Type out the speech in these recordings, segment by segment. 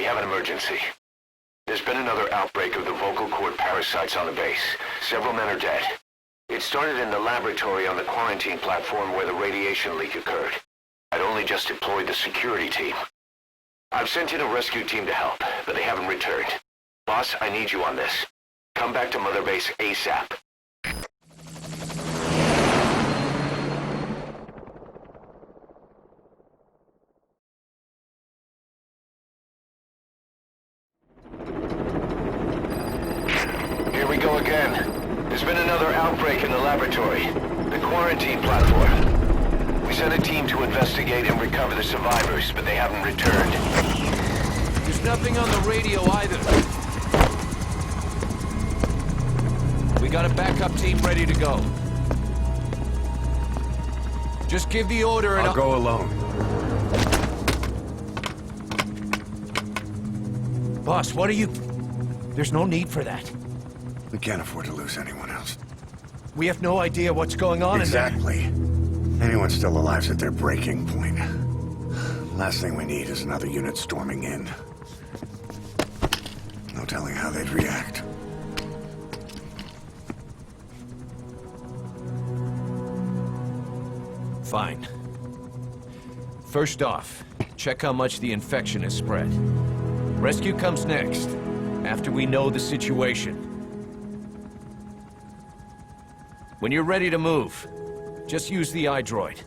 have an emergency. There's been another outbreak of the vocal cord parasites on the base. Several men are dead. It started in the laboratory on the quarantine platform where the radiation leak occurred. I'd only just deployed the security team. I've sent in a rescue team to help, but they haven't returned. Boss, I need you on this. Come back to Mother Base ASAP. Here we go again. There's been another outbreak in the laboratory. The quarantine platform. We sent a team to investigate and recover the survivors, but they haven't returned. There's nothing on the radio either. We got a backup team ready to go. Just give the order and I'll go alone. Boss, what are you... There's no need for that. We can't afford to lose anyone else. We have no idea what's going on Exactly. Anyone still alive's at their breaking point. Last thing we need is another unit storming in. No telling how they'd react. Fine. First off, check how much the infection has spread. Rescue comes next, after we know the situation. When you're ready to move, just use the iDroid.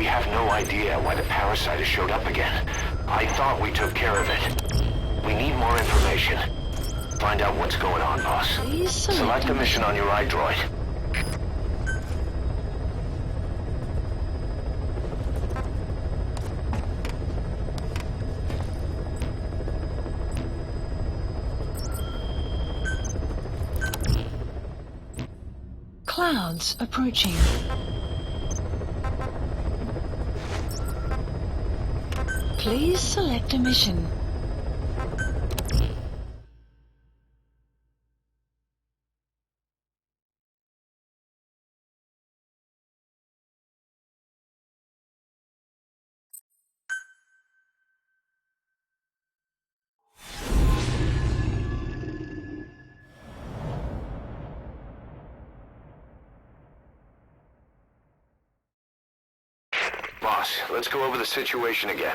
We have no idea why the parasite has showed up again. I thought we took care of it. We need more information. Find out what's going on, boss. Select the mission on your iDroid. Clouds approaching. Please select a mission. Boss, let's go over the situation again.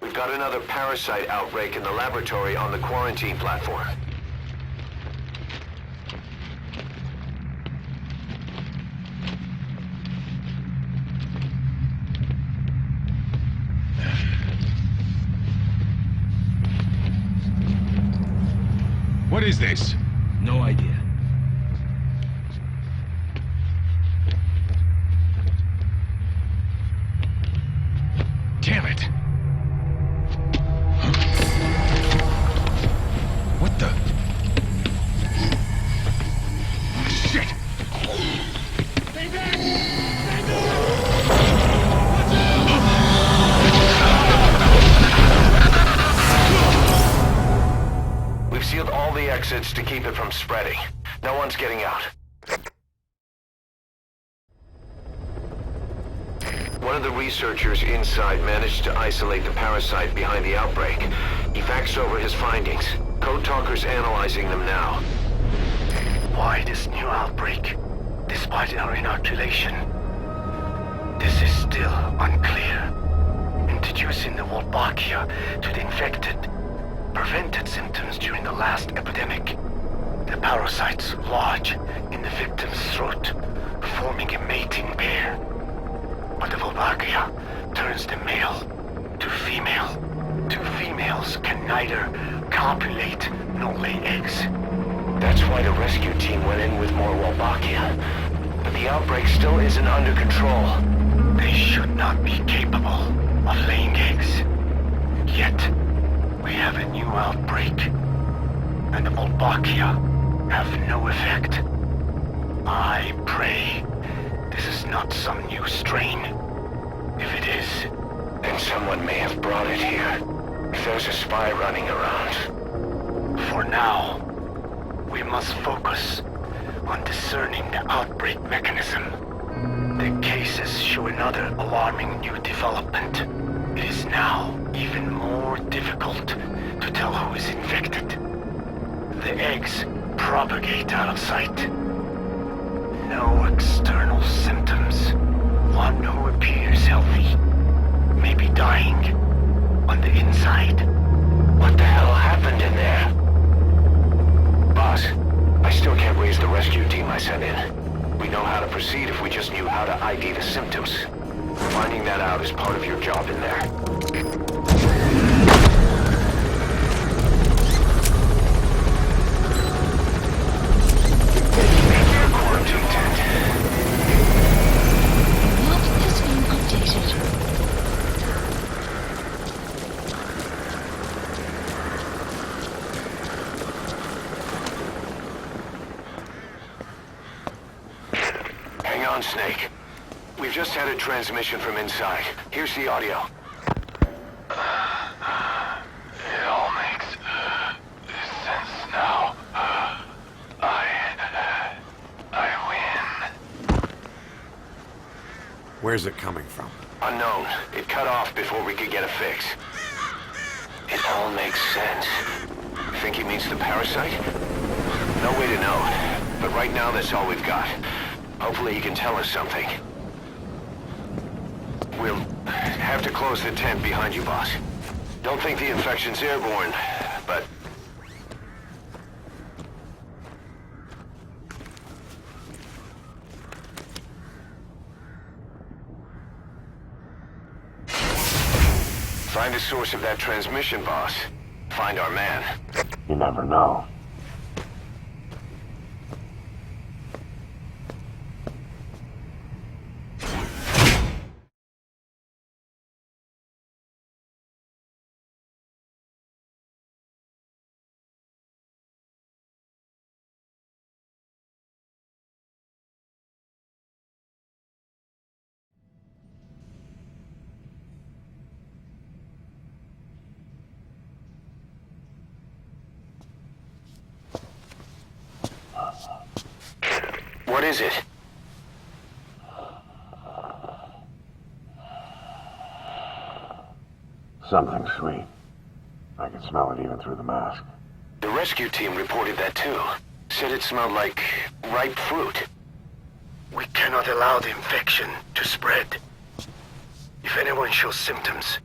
We've got another parasite outbreak in the laboratory on the quarantine platform. What is this? No idea. Damn it! What the? Shit! Stay back! Stay We've sealed all the exits to keep it from spreading. No one's getting out. One of the researchers inside managed to isolate the parasite behind the outbreak. He faxed over his findings. Code Talker's analyzing them now. Why this new outbreak, despite our inoculation? This is still unclear. Introducing the Wolbachia to the infected prevented symptoms during the last epidemic. The parasites lodge in the victim's throat, forming a mating pair. But the Wolbachia turns the male to female. Two females can neither copulate nor lay eggs. That's why the rescue team went in with more Wolbachia. But the outbreak still isn't under control. They should not be capable of laying eggs. Yet, we have a new outbreak, and the Volbachia have no effect. I pray this is not some new strain. If it is, Then someone may have brought it here. If there's a spy running around. for now, we must focus on discerning the outbreak mechanism. The cases show another alarming new development. It is now even more difficult to tell who is infected. The eggs propagate out of sight. No external symptoms. One who appears healthy may be dying on the inside. What the hell happened in there? Boss, I still can't raise the rescue team I sent in. We know how to proceed if we just knew how to ID the symptoms. Finding that out is part of your job in there. Quarantine tent. Map has been updated. Hang on, Snake. We've just had a transmission from inside. Here's the audio. It all makes sense now. I win. Where's it coming from? Unknown. It cut off before we could get a fix. It all makes sense. Think he means the parasite? No way to know. But right now, that's all we've got. Hopefully he can tell us something. We'll have to close the tent behind you, boss. Don't think the infection's airborne, but... Find the source of that transmission, boss. Find our man. You never know. What is it? Something sweet. I can smell it even through the mask. The rescue team reported that too. Said it smelled like ripe fruit. We cannot allow the infection to spread. If anyone shows symptoms,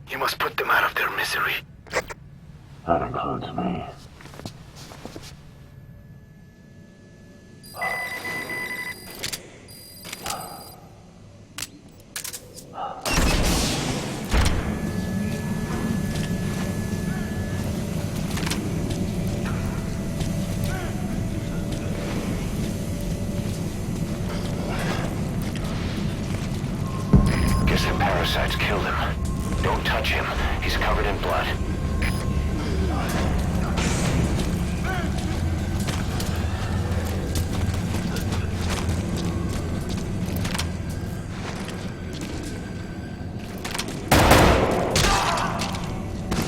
you must put them out of their misery. That includes me. Guess the parasites killed him. Don't touch him. He's covered in blood.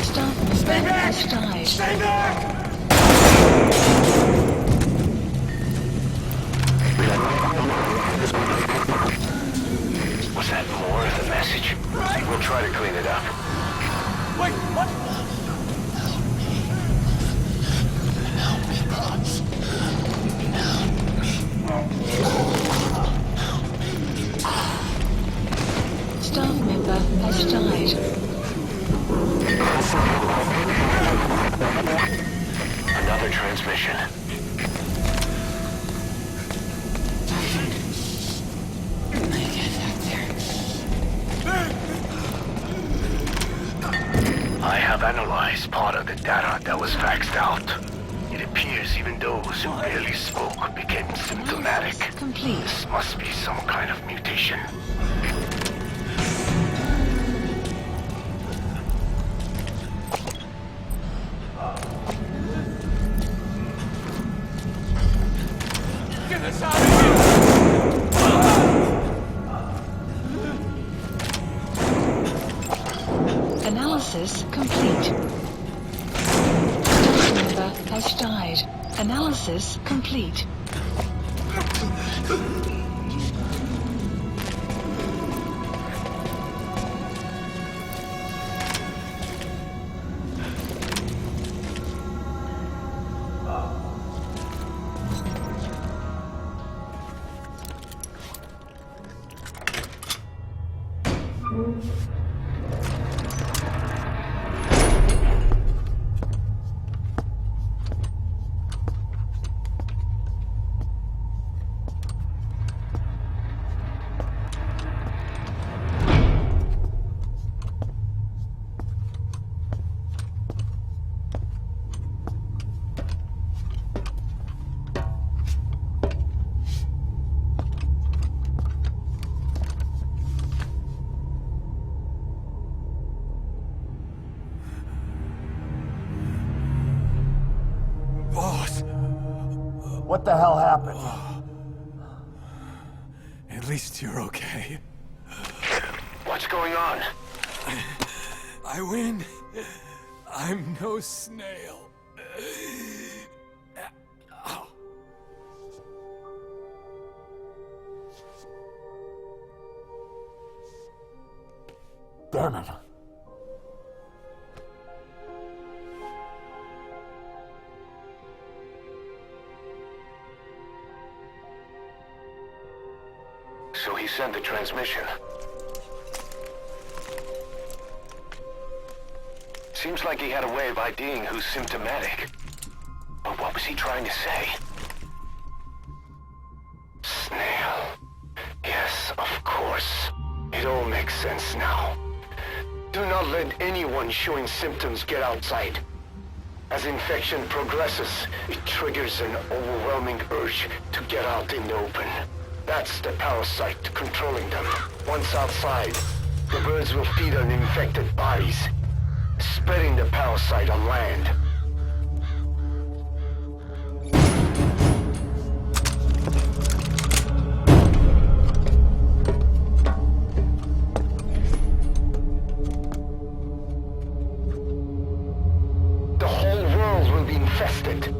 Staff member has died. Stay back! Was that more of the message? We'll try to clean it up. Wait, what? Staff member has died. Another transmission. I have analyzed part of the data that was faxed out. It appears even those who barely spoke became symptomatic. Complete. This must be some kind of mutation. Analysis complete. Staff member has died. Analysis complete. Boss, What the hell happened? at least you're okay. What's going on? I win. I'm no snail. Damn it. So he sent the transmission. Seems like he had a way of IDing who's symptomatic. But what was he trying to say? Snail. Yes, of course. It all makes sense now. Do not let anyone showing symptoms get outside. As infection progresses, it triggers an overwhelming urge to get out in the open. That's the parasite controlling them. Once outside, the birds will feed on infected bodies, spreading the parasite on land. The whole world will be infested.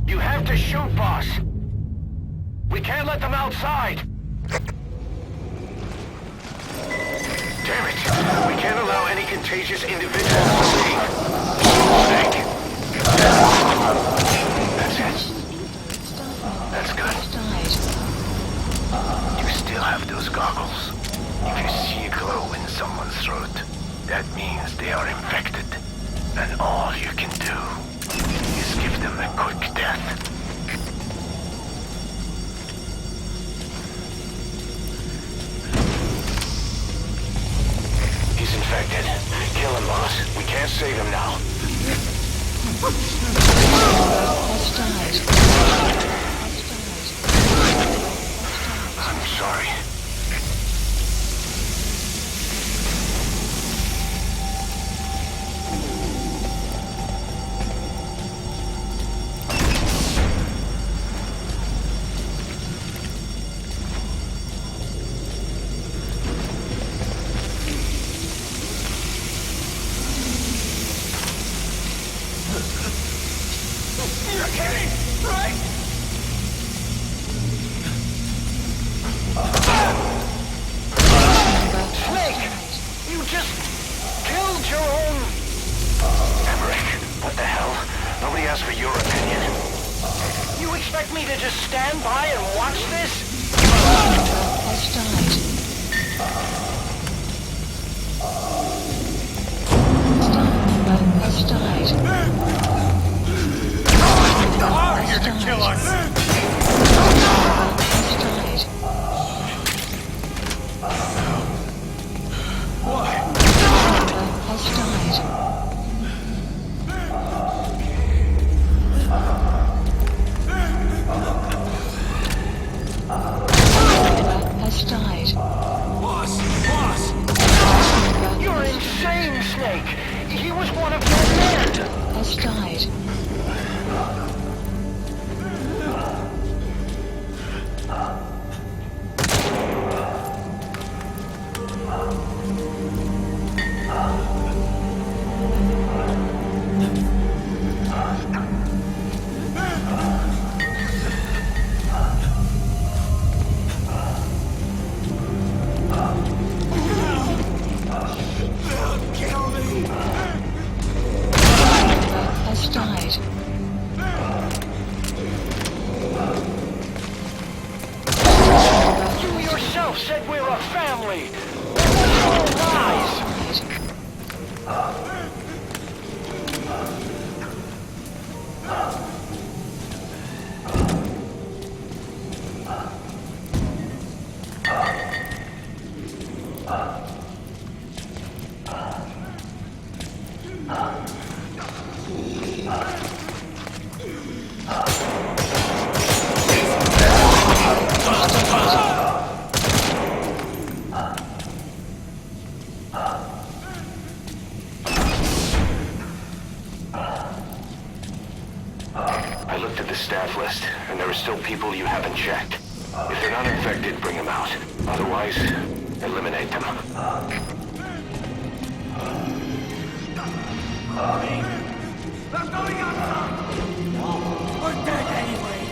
You have to shoot, boss. We can't let them outside. Damn it. We can't allow any contagious individuals to leave. Thank you. That's it. That's good. You still have those goggles. If you see a glow in someone's throat, that means they are infected. And all you can do is give them a quick death. He's infected. Kill him, boss. We can't save him now. Has died. I'm sorry. You're kidding, right? Snake! You just killed your own... Emmerich, what the hell? Nobody asked for your opinion. You expect me to just stand by and watch this? Has died. Has died. Are here to kill us? Has died. Has died. Has died. Boss! You're insane, Snake! He was one of your men! Has died. Has died. You yourself said we're a family! Those are all lies! I looked at the staff list, and there are still people you haven't checked. If they're not infected, bring them out. Otherwise, eliminate them. We're dead anyway!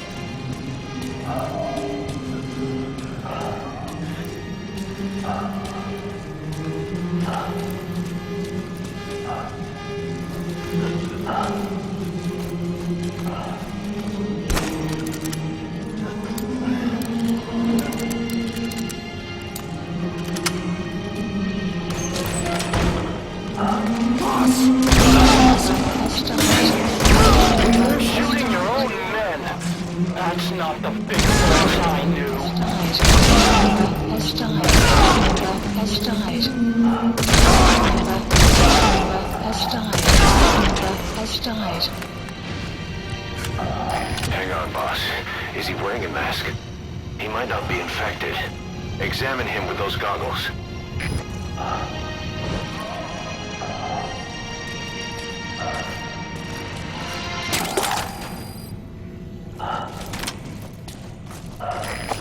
Has died. You're shooting your own men! That's not the big boss I knew! Has died. Has died. Has died. Has died. Hang on, boss. Is he wearing a mask? He might not be infected. Examine him with those goggles.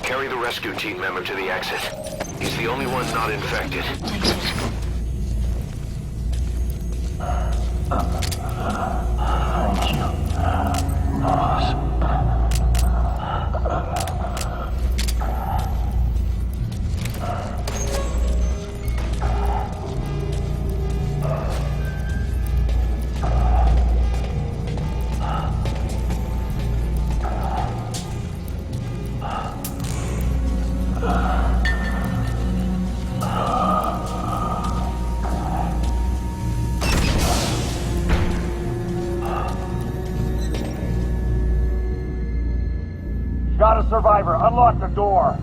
Carry the rescue team member to the exit. He's the only one not infected. Got a survivor. Unlock the door.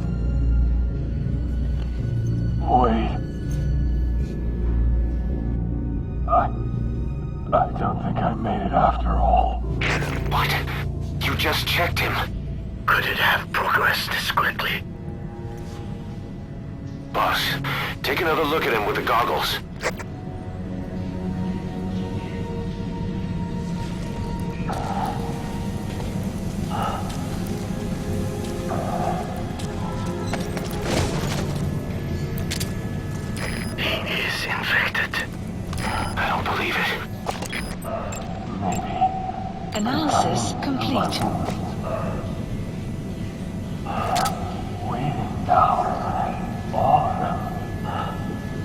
Wait. I don't think I made it after all. What? You just checked him. Could it have progressed this quickly? Boss, take another look at him with the goggles. He is infected. I don't believe it. Analysis complete. Waiting down. All of them.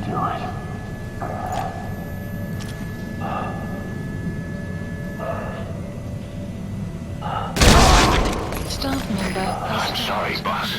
Do it. Staff member I'm has sorry, boss.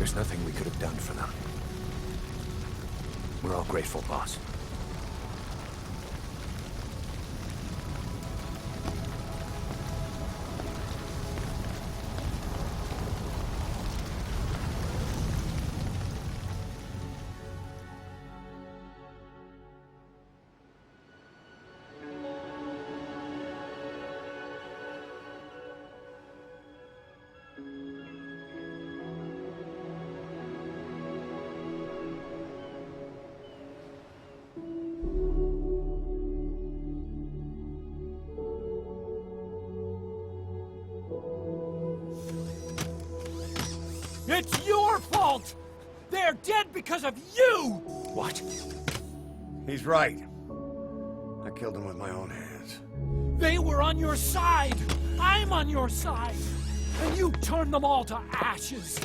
There's nothing we could have done for them. We're all grateful, boss. It's your fault! They're dead because of you! What? He's right. I killed him with my own hands. They were on your side! I'm on your side! And you turned them all to ashes!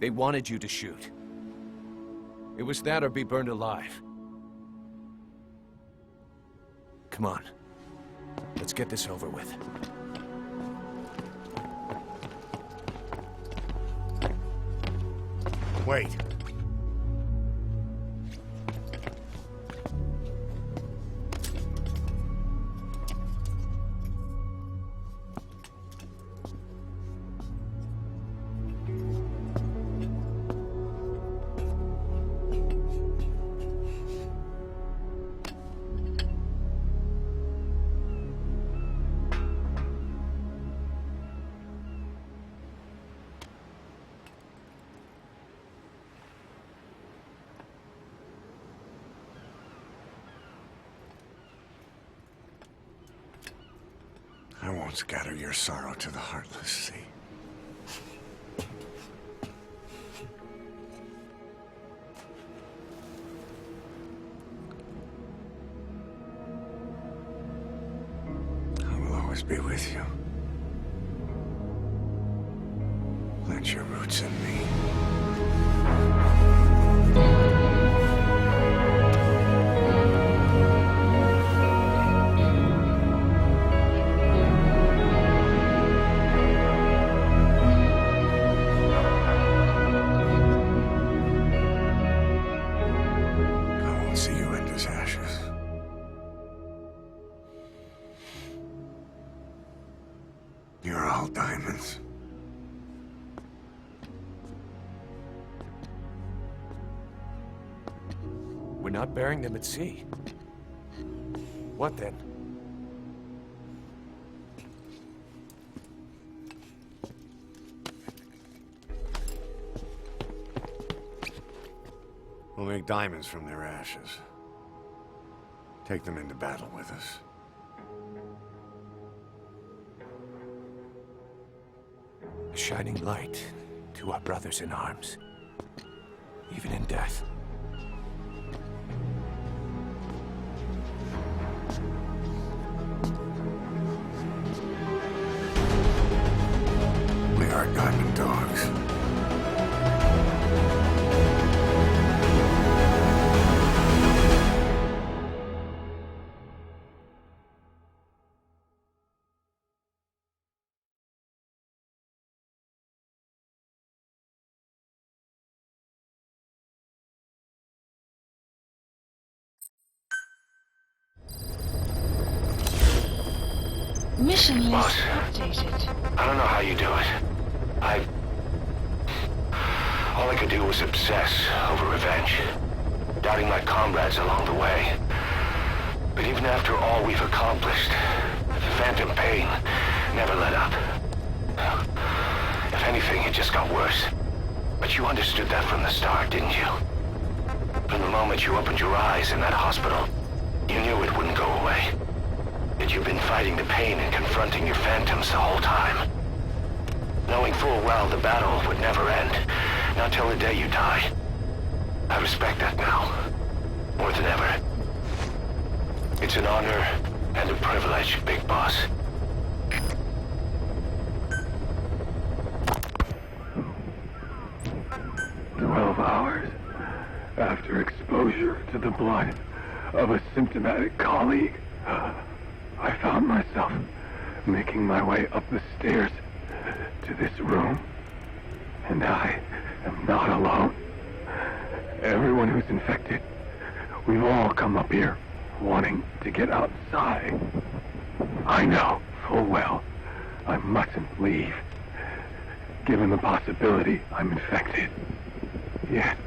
They wanted you to shoot. It was that or be burned alive. Come on. Let's get this over with. Wait. I won't scatter your sorrow to the heartless sea. I will always be with you. Plant your roots in me. You're all diamonds. We're not burying them at sea. What then? We'll make diamonds from their ashes. Take them into battle with us. A shining light to our brothers in arms, even in death. We are diamond dogs. Mission Boss. list updated. I don't know how you do it. All I could do was obsess over revenge, doubting my comrades along the way. But even after all we've accomplished, the phantom pain never let up. If anything, it just got worse. But you understood that from the start, didn't you? From the moment you opened your eyes in that hospital, you knew it wouldn't go away. That you've been fighting the pain and confronting your phantoms the whole time. Knowing full well the battle would never end, not till the day you die. I respect that now, more than ever. It's an honor and a privilege, Big Boss. Hours after exposure to the blood of a symptomatic colleague, I found myself making my way up the stairs to this room. And I am not alone. Everyone who's infected, we've all come up here wanting to get outside. I know full well I mustn't leave, given the possibility I'm infected. Yet,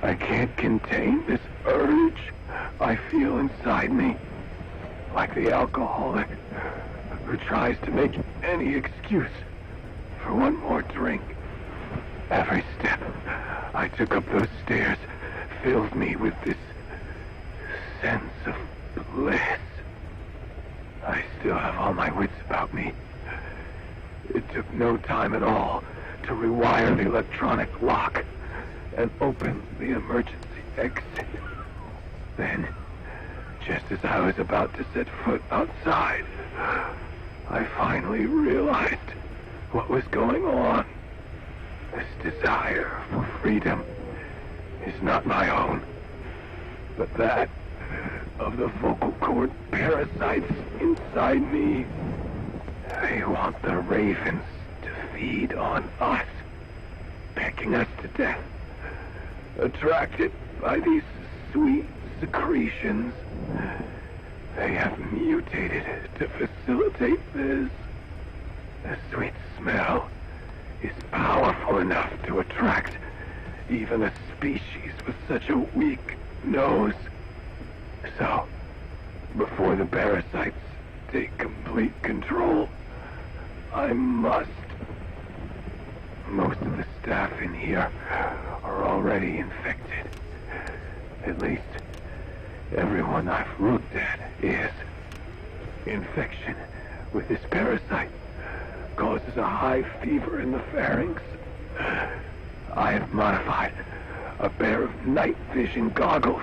I can't contain this urge I feel inside me. Like the alcoholic who tries to make any excuse for one more drink. Every step I took up those stairs filled me with this sense of bliss. I still have all my wits about me. It took no time at all to rewire the electronic lock and open the emergency exit. Then, just as I was about to set foot outside, I finally realized what was going on. This desire for freedom is not my own, but that of the vocal cord parasites inside me. They want the ravens to feed on us, pecking us to death, attracted by these sweet secretions. They have mutated to facilitate this. The sweet smell is powerful enough to attract even a species with such a weak nose. So, before the parasites take complete control, I must. Most of the staff in here are already infected. At least, everyone I've looked at is. Infection with this parasite causes a high fever in the pharynx. I have modified a pair of night vision goggles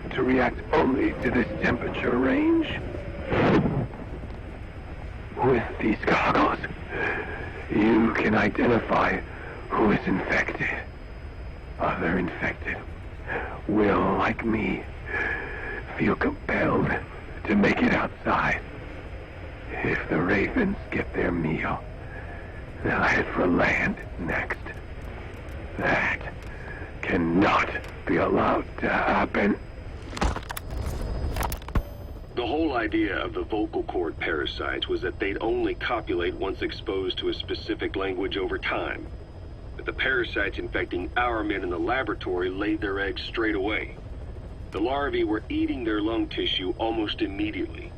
to react only to this temperature range. With these goggles, you can identify who is infected. Other infected will, like me, feel compelled to make it outside. If the ravens get their meal, they'll head for land next. That cannot be allowed to happen. The whole idea of the vocal cord parasites was that they'd only copulate once exposed to a specific language over time. But the parasites infecting our men in the laboratory laid their eggs straight away. The larvae were eating their lung tissue almost immediately.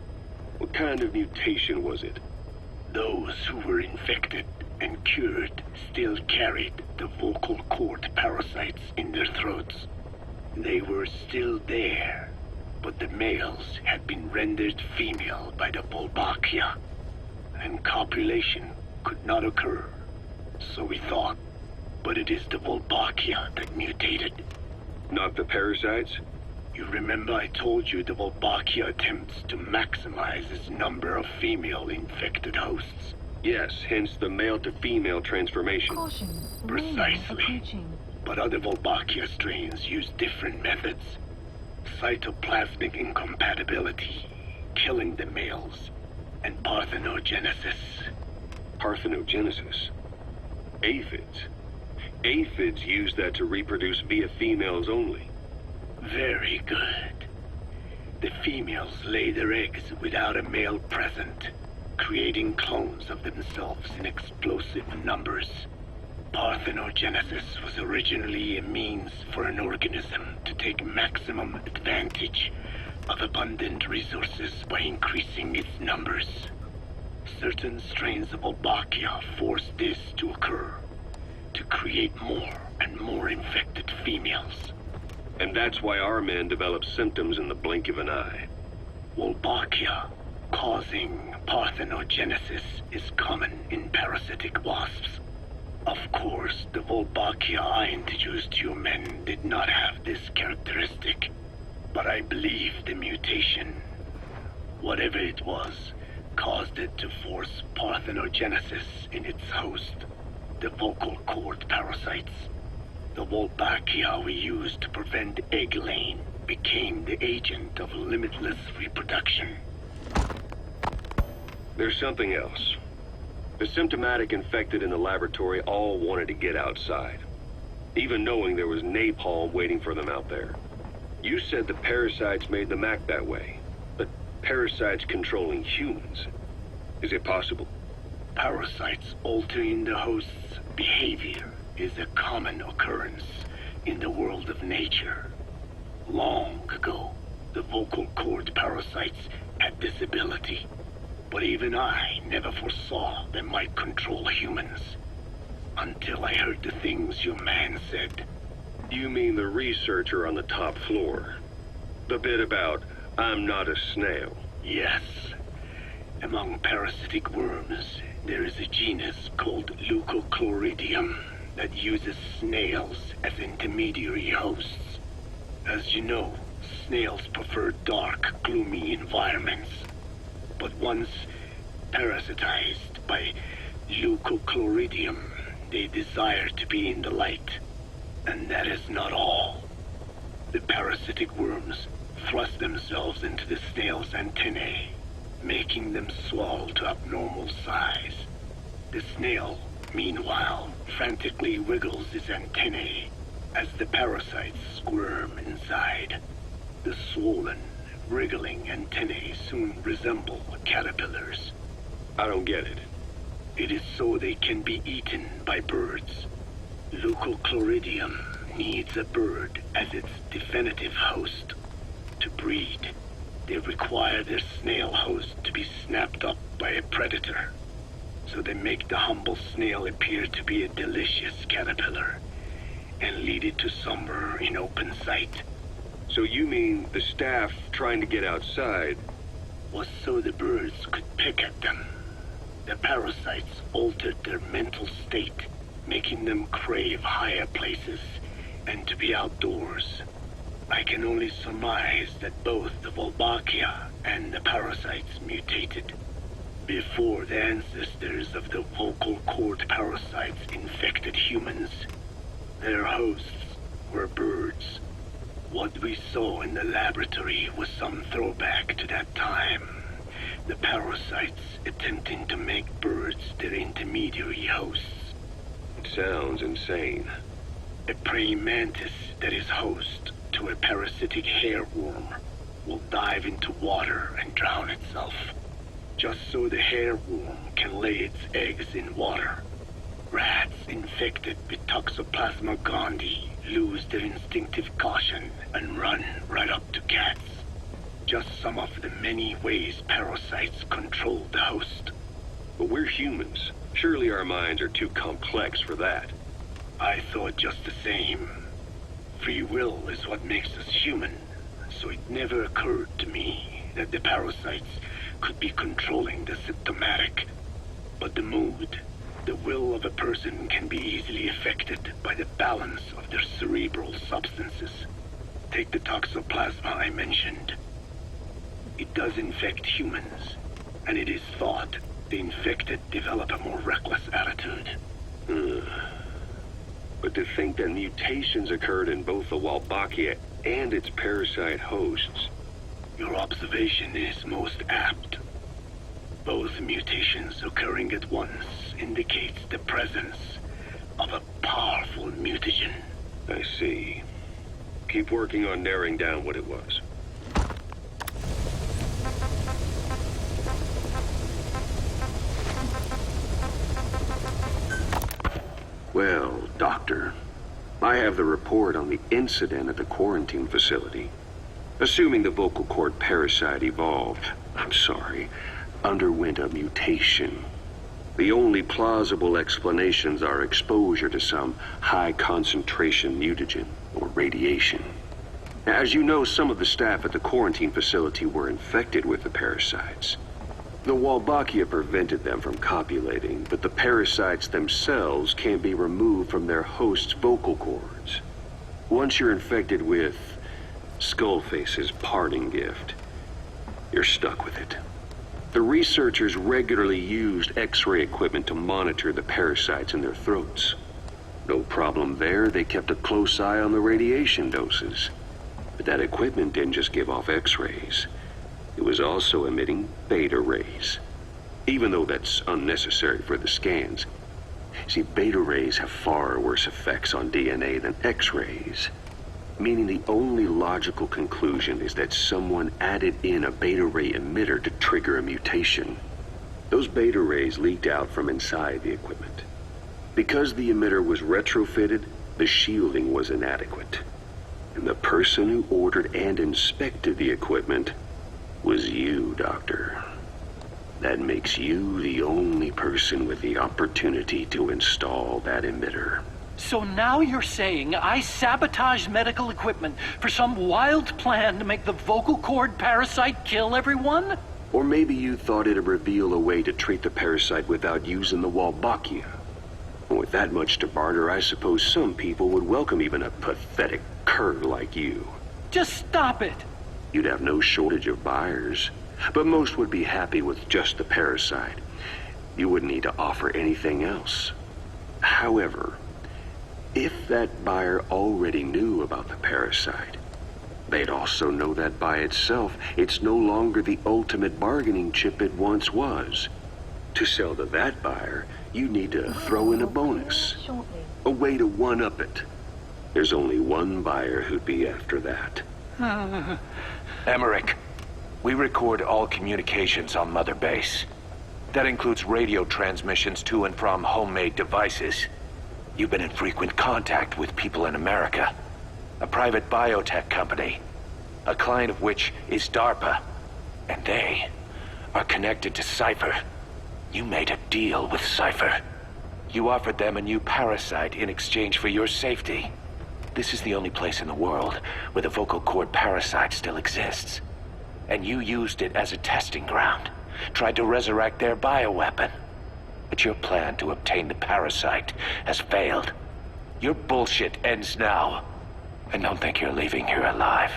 What kind of mutation was it? Those who were infected and cured still carried the vocal cord parasites in their throats. They were still there, but the males had been rendered female by the Wolbachia, and copulation could not occur. So we thought, but it is the Wolbachia that mutated. Not the parasites? You remember I told you the Wolbachia attempts to maximize its number of female infected hosts? Yes, hence the male-to-female transformation. Caution. Precisely. Approaching. But other Wolbachia strains use different methods. Cytoplasmic incompatibility, killing the males, and parthenogenesis. Parthenogenesis? Aphids? Aphids use that to reproduce via females only. Very good. The females lay their eggs without a male present, creating clones of themselves in explosive numbers. Parthenogenesis was originally a means for an organism to take maximum advantage of abundant resources by increasing its numbers. Certain strains of Wolbachia force this to occur, to create more and more infected females. And that's why our men develop symptoms in the blink of an eye. Wolbachia causing parthenogenesis is common in parasitic wasps. Of course, the Wolbachia I introduced to you men did not have this characteristic, but I believe the mutation, whatever it was, caused it to force parthenogenesis in its host, the vocal cord parasites. The Wolbachia we used to prevent egg laying became the agent of limitless reproduction. There's something else. The symptomatic infected in the laboratory all wanted to get outside, even knowing there was napalm waiting for them out there. You said the parasites made them act that way, but parasites controlling humans. Is it possible? Parasites altering the host's behavior is a common occurrence in the world of nature. Long ago, the vocal cord parasites had this ability. But even I never foresaw they might control humans. Until I heard the things your man said. You mean the researcher on the top floor? The bit about, I'm not a snail. Yes. Among parasitic worms, there is a genus called Leucochloridium that uses snails as intermediary hosts. As you know, snails prefer dark, gloomy environments. But once parasitized by Leucochloridium, they desire to be in the light. And that is not all. The parasitic worms thrust themselves into the snail's antennae, making them swell to abnormal size. The snail, meanwhile, frantically wiggles its antennae as the parasites squirm inside. The swollen, wriggling antennae soon resemble caterpillars. I don't get it. It is so they can be eaten by birds. Leucochloridium needs a bird as its definitive host. To breed, they require their snail host to be snapped up by a predator. So they make the humble snail appear to be a delicious caterpillar and lead it to somewhere in open sight. So you mean the staff trying to get outside Was so the birds could pick at them. The parasites altered their mental state, making them crave higher places and to be outdoors. I can only surmise that both the Wolbachia and the parasites mutated before the ancestors of the vocal cord parasites infected humans. Their hosts were birds. What we saw in the laboratory was some throwback to that time. The parasites attempting to make birds their intermediary hosts. It sounds insane. A praying mantis that is host to a parasitic hairworm will dive into water and drown itself, just so the hairworm can lay its eggs in water. Rats infected with Toxoplasma gondii lose their instinctive caution and run right up to cats. Just some of the many ways parasites control the host. But we're humans. Surely our minds are too complex for that. I thought just the same. Free will is what makes us human, so it never occurred to me that the parasites could be controlling the symptomatic. But the mood, the will of a person can be easily affected by the balance of their cerebral substances. Take the toxoplasma I mentioned. It does infect humans, and it is thought the infected develop a more reckless attitude. But to think that mutations occurred in both the Wolbachia and its parasite hosts. Your observation is most apt. Both mutations occurring at once indicates the presence of a powerful mutagen. I see. Keep working on narrowing down what it was. Well, Doctor, I have the report on the incident at the quarantine facility. Assuming the vocal cord parasite underwent a mutation. The only plausible explanations are exposure to some high-concentration mutagen or radiation. As you know, some of the staff at the quarantine facility were infected with the parasites. The Wolbachia prevented them from copulating, but the parasites themselves can't be removed from their host's vocal cords. Once you're infected with Skullface's parting gift, you're stuck with it. The researchers regularly used X-ray equipment to monitor the parasites in their throats. No problem there, they kept a close eye on the radiation doses. But that equipment didn't just give off X-rays. It was also emitting beta rays, even though that's unnecessary for the scans. See, beta rays have far worse effects on DNA than X-rays, meaning the only logical conclusion is that someone added in a beta ray emitter to trigger a mutation. Those beta rays leaked out from inside the equipment. Because the emitter was retrofitted, the shielding was inadequate. And the person who ordered and inspected the equipment was you, Doctor. That makes you the only person with the opportunity to install that emitter. So now you're saying I sabotaged medical equipment for some wild plan to make the vocal cord parasite kill everyone? Or maybe you thought it'd reveal a way to treat the parasite without using the Wolbachia. And with that much to barter, I suppose some people would welcome even a pathetic cur like you. Just stop it! You'd have no shortage of buyers, but most would be happy with just the parasite. You wouldn't need to offer anything else. However, if that buyer already knew about the parasite, they'd also know that by itself, it's no longer the ultimate bargaining chip it once was. To sell to that buyer, you need to throw in a bonus. A way to one-up it. There's only one buyer who'd be after that. Emmerich, we record all communications on Mother Base. That includes radio transmissions to and from homemade devices. You've been in frequent contact with people in America. A private biotech company, a client of which is DARPA. And they are connected to Cypher. You made a deal with Cypher. You offered them a new parasite in exchange for your safety. This is the only place in the world where the vocal cord parasite still exists. And you used it as a testing ground. Tried to resurrect their bioweapon. But your plan to obtain the parasite has failed. Your bullshit ends now. And don't think you're leaving here alive.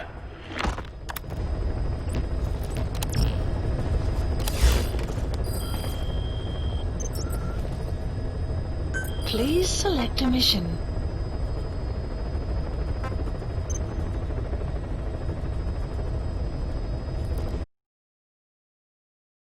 Please select a mission.